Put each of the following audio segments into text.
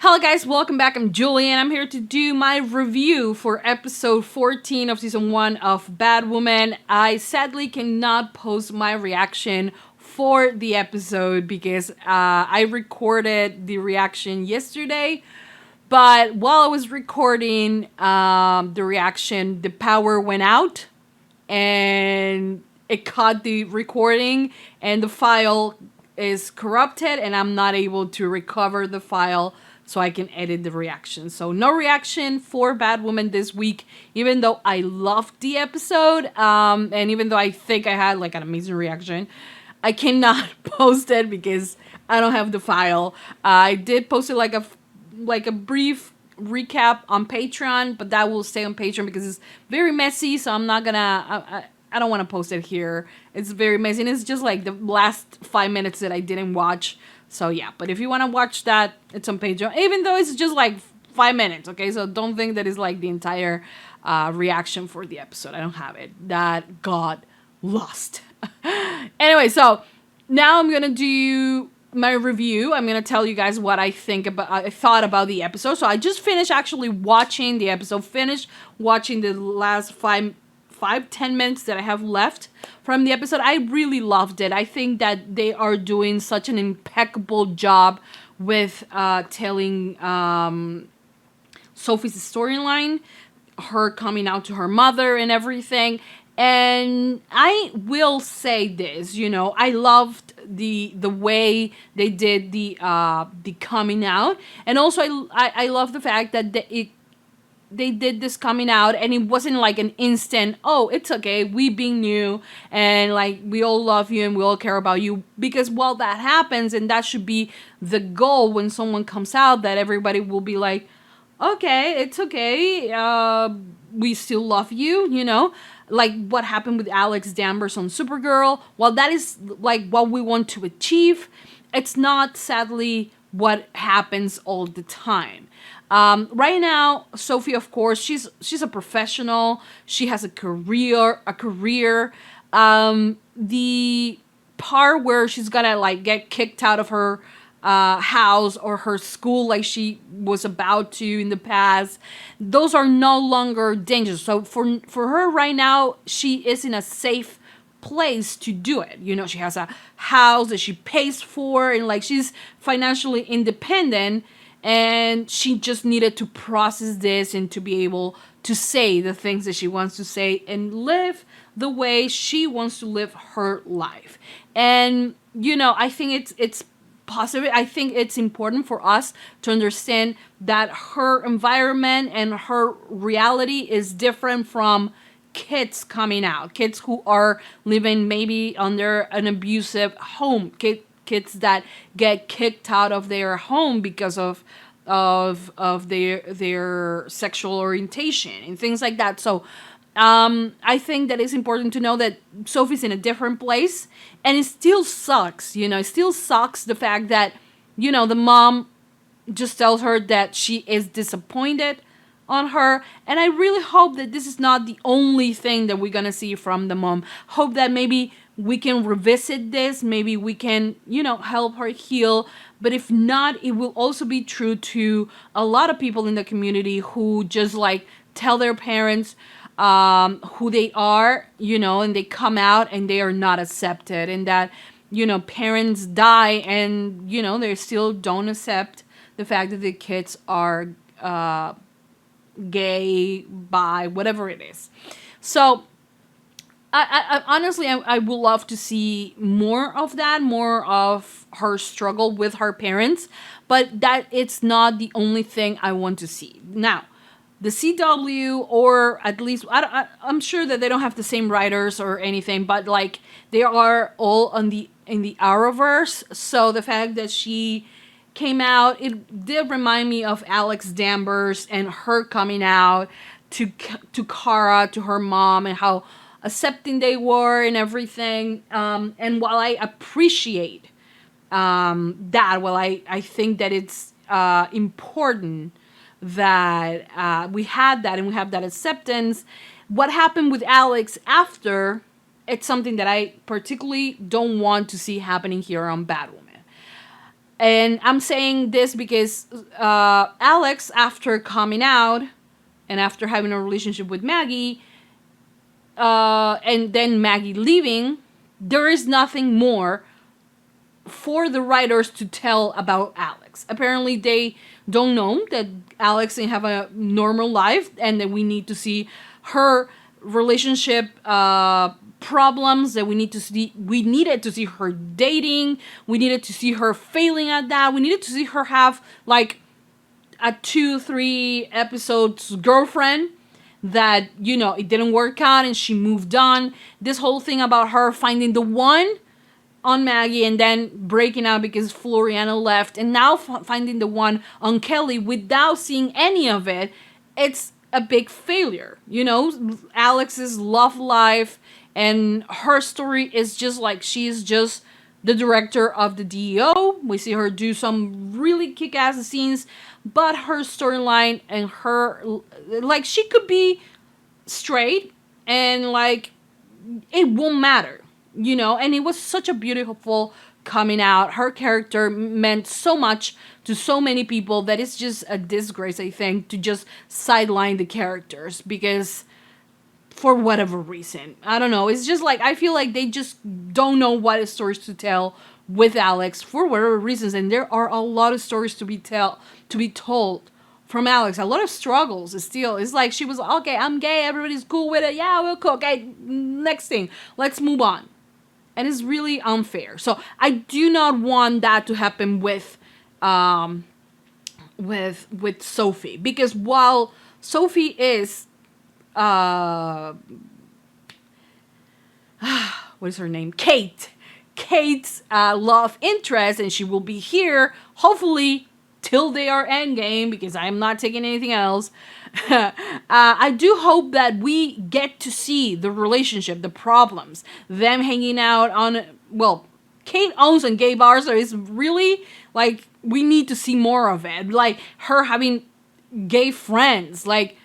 Hello guys, welcome back. I'm Julie and I'm here to do my review for episode 14 of season 1 of Batwoman. I sadly cannot post my reaction for the episode because I recorded the reaction yesterday, but while I was recording the reaction, the power went out and it caught the recording and the file is corrupted and I'm not able to recover the file so I can edit the reaction. So no reaction for Batwoman this week, even though I loved the episode, and even though I think I had like an amazing reaction, I cannot post it because I don't have the file. I did post it like a brief recap on Patreon, but that will stay on Patreon because it's very messy, so I'm not gonna... I don't want to post it here. It's very messy, and it's just like the last 5 minutes that I didn't watch. So yeah, but if you want to watch that, it's on Patreon, even though it's just like 5 minutes, okay? So don't think that it's like the entire reaction for the episode. I don't have it. That got lost. Anyway, so now I'm gonna do my review. I'm gonna tell you guys what I thought about the episode. So I just finished actually watching the episode, finished watching the last 5-10 minutes that I have left from the episode. I really loved it. I think that they are doing such an impeccable job with telling Sophie's storyline, her coming out to her mother and everything. And I will say this, I loved the way they did the coming out, and also I love the fact that they did this coming out and it wasn't like an instant, oh, it's okay, we being new and like we all love you and we all care about you, because while that happens, and that should be the goal when someone comes out, that everybody will be like, okay, it's okay, we still love you, like what happened with Alex Danvers on Supergirl. While that is like what we want to achieve, it's not sadly what happens all the time. Right now, Sophie, of course, she's a professional. She has a career. The part where she's gonna like get kicked out of her house or her school, like she was about to in the past, those are no longer dangerous. So for her right now, she is in a safe place to do it. She has a house that she pays for, and like she's financially independent. And she just needed to process this and to be able to say the things that she wants to say and live the way she wants to live her life. And, I think it's possible. I think it's important for us to understand that her environment and her reality is different from kids coming out. Kids who are living maybe under an abusive home. Kids that get kicked out of their home because of their sexual orientation and things like that. So I think that it's important to know that Sophie's in a different place, and it still sucks. It still sucks the fact that the mom just tells her that she is disappointed on her, and I really hope that this is not the only thing that we're gonna see from the mom. Hope that maybe we can revisit this, maybe we can help her heal. But if not, it will also be true to a lot of people in the community who just like tell their parents who they are, and they come out and they are not accepted, and that parents die and they still don't accept the fact that the kids are gay, bi, whatever it is. So I honestly, I would love to see more of that, more of her struggle with her parents, but that it's not the only thing I want to see. Now, the CW, or at least I'm sure that they don't have the same writers or anything, but like they are all in the Arrowverse. So the fact that she came out, it did remind me of Alex Danvers and her coming out to Kara, to her mom, and how accepting they were and everything. And while I appreciate that, I think that it's important that we had that and we have that acceptance. What happened with Alex after, it's something that I particularly don't want to see happening here on Batwoman. And I'm saying this because Alex, after coming out and after having a relationship with Maggie, and then Maggie leaving, there is nothing more for the writers to tell about Alex. Apparently, they don't know that Alex didn't have a normal life, and that we need to see her relationship problems. That we needed to see her dating. We needed to see her failing at that. We needed to see her have like a 2-3 episodes girlfriend that, you know, it didn't work out and she moved on. This whole thing about her finding the one on Maggie and then breaking out because Floriana left, and now finding the one on Kelly without seeing any of it, it's a big failure. You know, Alex's love life and her story is just like, she's just the director of the DEO. We see her do some really kick-ass scenes, but her storyline and her, like, she could be straight and like it won't matter, you know. And it was such a beautiful coming out. Her character meant so much to so many people that it's just a disgrace, I think, to just sideline the characters because for whatever reason, I don't know, it's just like I feel like they just don't know what stories to tell with Alex for whatever reasons. And there are a lot of stories to be told from Alex, a lot of struggles still. It's like she was, okay, I'm gay, everybody's cool with it, yeah, we'll cook, okay, next thing, let's move on. And it's really unfair. So I do not want that to happen with Sophie, because while Sophie is what is her name, Kate's love interest, and she will be here hopefully till they are endgame, because I am not taking anything else. I do hope that we get to see the relationship, the problems, them hanging out on, well, Kate owns a gay bar, so it's really like we need to see more of it. Like her having gay friends, like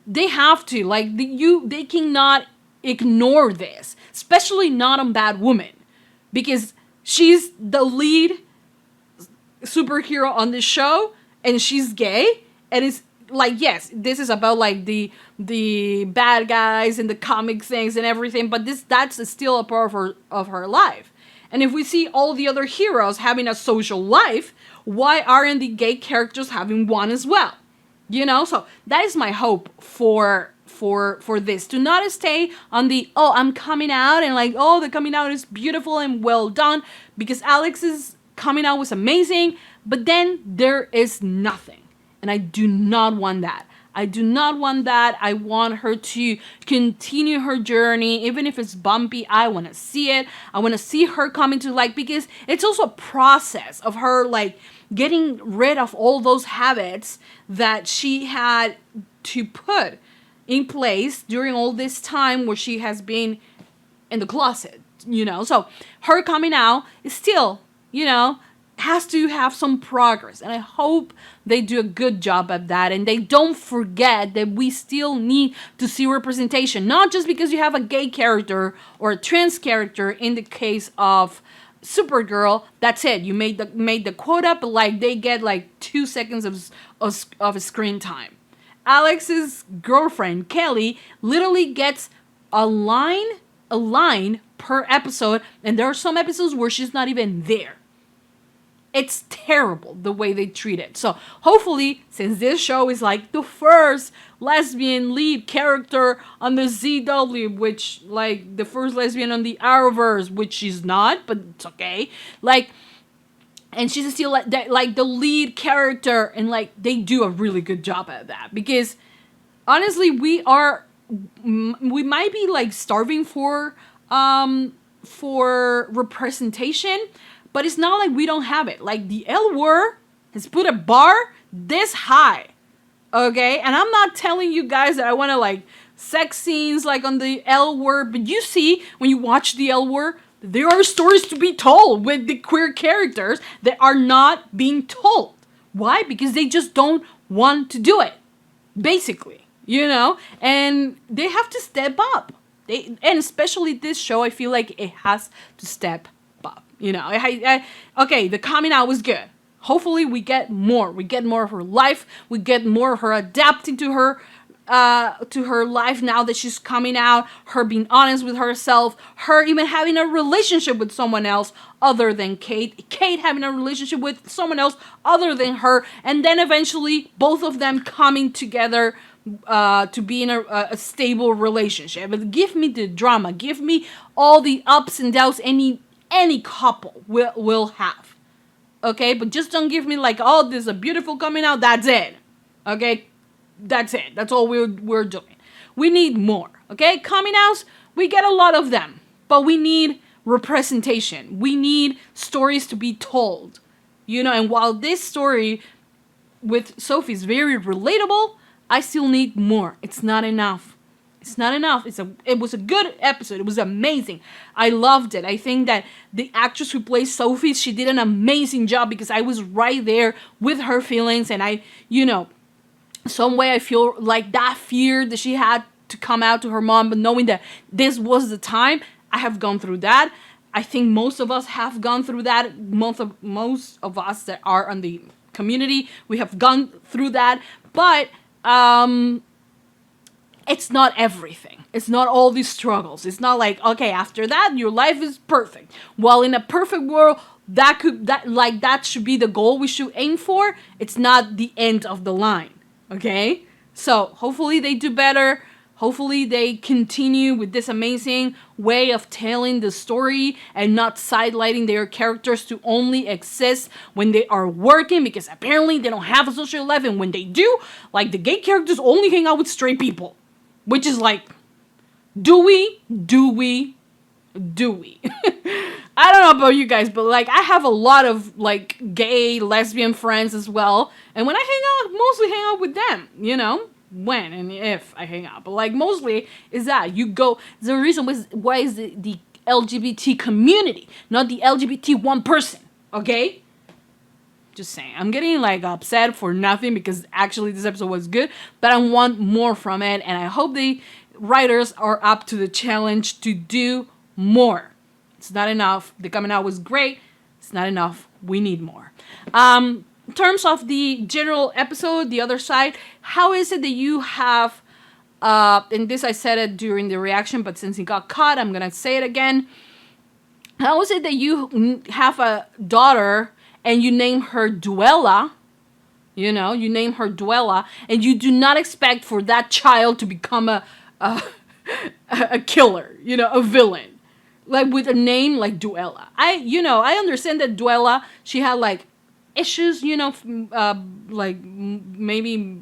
they have to, like they cannot ignore this, especially not on Batwoman, because she's the lead superhero on this show and she's gay, and it's like, yes, this is about like the bad guys and the comic things and everything, but that's still a part of her life. And if we see all the other heroes having a social life, why aren't the gay characters having one as well? You know, so that is my hope for this, to not stay on the, oh, I'm coming out, and like, oh, the coming out is beautiful and well done, because Alex's coming out was amazing, but then there is nothing. And I do not want that. I do not want that. I want her to continue her journey, even if it's bumpy. I want to see it. I want to see her coming to, like, because it's also a process of her, like, getting rid of all those habits that she had to put in place during all this time where she has been in the closet, you know. So her coming out is still, you know, has to have some progress, and I hope they do a good job at that, and they don't forget that we still need to see representation, not just because you have a gay character or a trans character. In the case of Supergirl, that's it, you made the quota, but like they get like 2 seconds of screen time. Alex's girlfriend Kelly literally gets a line per episode, and there are some episodes where she's not even there. It's terrible the way they treat it. So hopefully, since this show is like the first lesbian lead character on the ZW, which like the first lesbian on the Arrowverse, which she's not, but it's okay. Like, and she's still like the lead character, and like they do a really good job at that, because honestly, we might be like starving for representation. But it's not like we don't have it. Like the L Word has put a bar this high. Okay? And I'm not telling you guys that I want to like sex scenes like on the L Word. But you see, when you watch the L Word, there are stories to be told with the queer characters that are not being told. Why? Because they just don't want to do it. Basically. You know? And they have to step up. And especially this show, I feel like it has to step up. You know, okay, the coming out was good. hopefully we get more. We get more of her life. We get more of her adapting to her life now that she's coming out, her being honest with herself, her even having a relationship with someone else other than Kate having a relationship with someone else other than her, and then eventually both of them coming together to be in a stable relationship. But give me the drama, give me all the ups and downs any couple will have. Okay, but just don't give me like, oh, there's a beautiful coming out, that's it. Okay, that's it. That's all we're doing. We need more. Okay, coming outs, we get a lot of them, but we need representation. We need stories to be told. And while this story with Sophie is very relatable, I still need more. It's not enough. It's not enough. It was a good episode. It was amazing. I loved it. I think that the actress who plays Sophie, she did an amazing job because I was right there with her feelings, and some way I feel like that fear that she had to come out to her mom, but knowing that this was the time, I have gone through that. I think most of us have gone through that. Most of us that are on the community, we have gone through that. But it's not everything. It's not all these struggles. It's not like, okay, after that your life is perfect. Well, in a perfect world, that should be the goal we should aim for. It's not the end of the line. Okay? So hopefully they do better. Hopefully they continue with this amazing way of telling the story and not sidelighting their characters to only exist when they are working, because apparently they don't have a social life, and when they do, like, the gay characters only hang out with straight people. Which is like, do we? I don't know about you guys, but like, I have a lot of like gay, lesbian friends as well. And when I hang out, mostly hang out with them, when and if I hang out. But like, mostly is that you go, the reason why is the LGBT community, not the LGBT one person, okay? Just saying. I'm getting like upset for nothing because actually this episode was good, but I want more from it, and I hope the writers are up to the challenge to do more. It's not enough. The coming out was great. It's not enough. We need more. In terms of the general episode, the other side, how is it that you have, and this I said it during the reaction, but since it got cut, I'm going to say it again. How is it that you have a daughter and you name her Duella, you name her Duella, and you do not expect for that child to become a killer, a villain, like with a name like Duella. I understand that Duella, she had like issues, like maybe,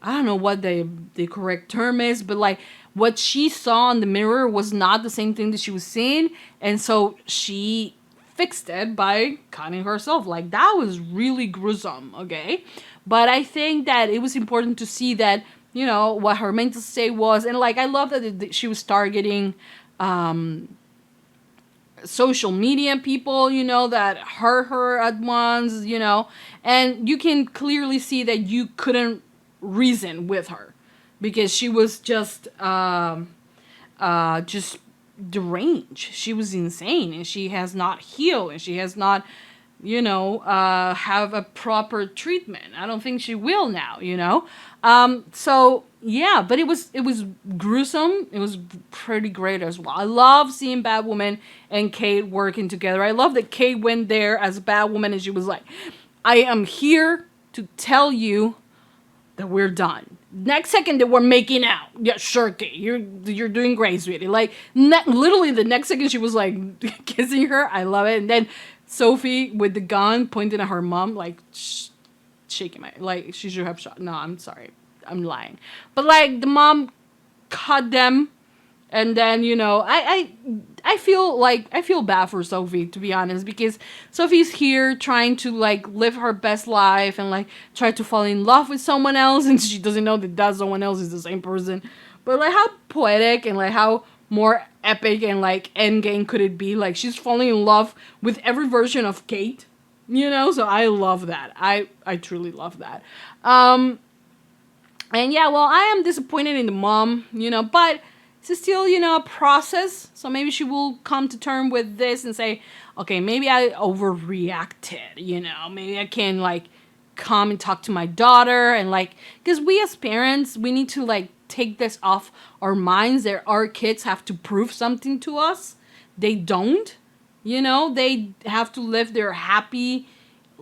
I don't know what the correct term is, but like what she saw in the mirror was not the same thing that she was seeing, and so she fixed it by cutting herself. Like, that was really gruesome, okay? But I think that it was important to see that, what her mental state was. And like, I love that she was targeting social media people, that hurt her at once, and you can clearly see that you couldn't reason with her because she was just deranged. She was insane, and she has not healed, and she has not, have a proper treatment. I don't think she will now, so yeah, but it was gruesome. It was pretty great as well. I love seeing Batwoman and Kate working together. I love that Kate went there as Batwoman and she was like, I am here to tell you that we're done. Next second that we're making out. Yeah, sure, Kate, you're doing great, sweetie. Like, literally the next second she was like kissing her. I love it. And then Sophie with the gun pointing at her mom, like shaking my, like, she should have shot. No, I'm sorry, I'm lying. But like, the mom cut them, and then I feel bad for Sophie, to be honest, because Sophie's here trying to like live her best life and like try to fall in love with someone else, and she doesn't know that someone else is the same person. But like, how poetic and like how more epic and like endgame could it be? Like, she's falling in love with every version of Kate, so I love that. I truly love that. And yeah, well, I am disappointed in the mom, but It's still, a process. So maybe she will come to term with this and say, okay, maybe I overreacted, maybe I can like come and talk to my daughter and like, because we as parents, we need to like take this off our minds that our kids have to prove something to us. They don't, they have to live their happy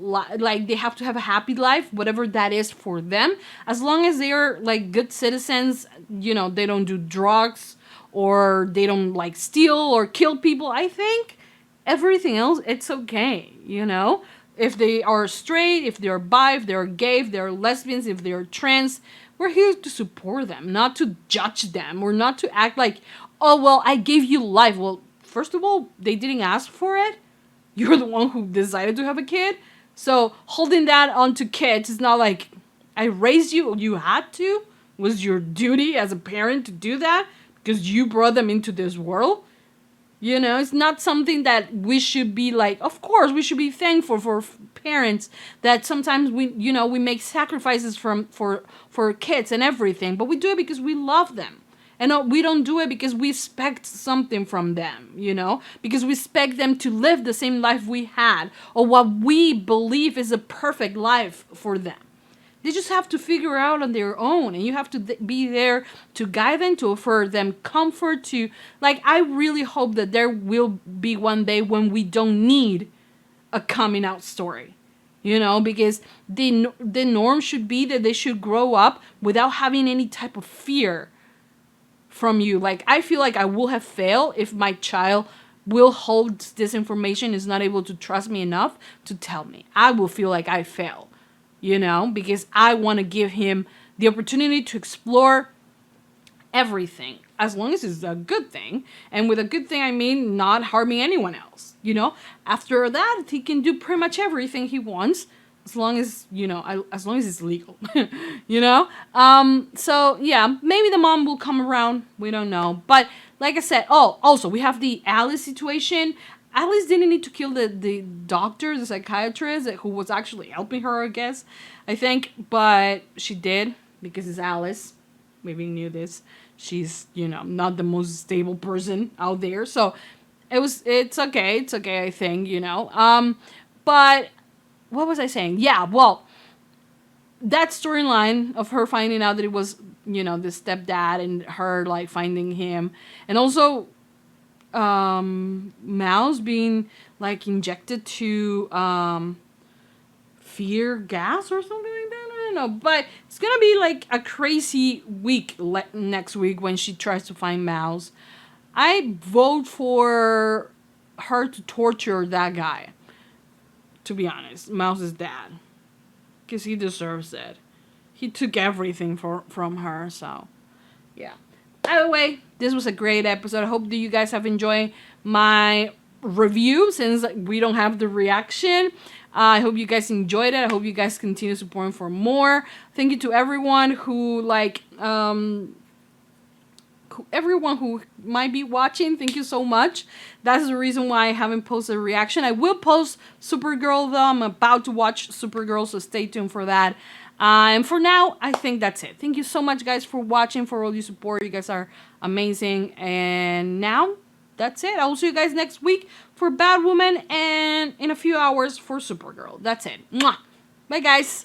like they have to have a happy life, whatever that is for them, as long as they are like good citizens, they don't do drugs or they don't like steal or kill people. I think everything else, it's okay, if they are straight, if they're bi, if they're gay, if they're lesbians, if they're trans, we're here to support them, not to judge them or not to act like, oh well, I gave you life. Well, first of all, they didn't ask for it. You're the one who decided to have a kid. So holding that onto kids is not like, I raised you, you had to. It was your duty as a parent to do that because you brought them into this world. It's not something that we should be like, of course, we should be thankful for parents that sometimes we make sacrifices for kids and everything, but we do it because we love them. And we don't do it because we expect something from them, because we expect them to live the same life we had or what we believe is a perfect life for them. They just have to figure out on their own, and you have to be there to guide them, to offer them comfort, to like, I really hope that there will be one day when we don't need a coming out story, because the norm should be that they should grow up without having any type of fear from you. Like, I feel like I will have failed if my child will hold this information, is not able to trust me enough to tell me. I will feel like I failed, because I want to give him the opportunity to explore everything, as long as it's a good thing. And with a good thing, I mean not harming anyone else, After that, he can do pretty much everything he wants, as long as, as long as it's legal, So yeah, maybe the mom will come around. We don't know. But like I said, also we have the Alice situation. Alice didn't need to kill the doctor, the psychiatrist who was actually helping her, I think, but she did because it's Alice. Maybe you knew this. She's, not the most stable person out there. So it's okay. It's okay, I think, but what was I saying? Yeah, well, that storyline of her finding out that it was, the stepdad and her like finding him, and also Mouse being like injected to fear gas or something like that. I don't know, but it's gonna be like a crazy week next week when she tries to find Mouse. I vote for her to torture that guy. To be honest, Mouse's dad, because he deserves it. He took everything from her, so yeah. Either way, this was a great episode. I hope that you guys have enjoyed my review since we don't have the reaction. I hope you guys enjoyed it. I hope you guys continue supporting for more. Thank you to everyone who everyone who might be watching. Thank you so much. That's the reason why I haven't posted a reaction. I will post Supergirl though. I'm about to watch Supergirl, so stay tuned for that. And for now, I think that's it. Thank you so much, guys, for watching, for all your support. You guys are amazing. And now, that's it. I will see you guys next week for Batwoman and in a few hours for Supergirl. That's it. Mwah. Bye, guys.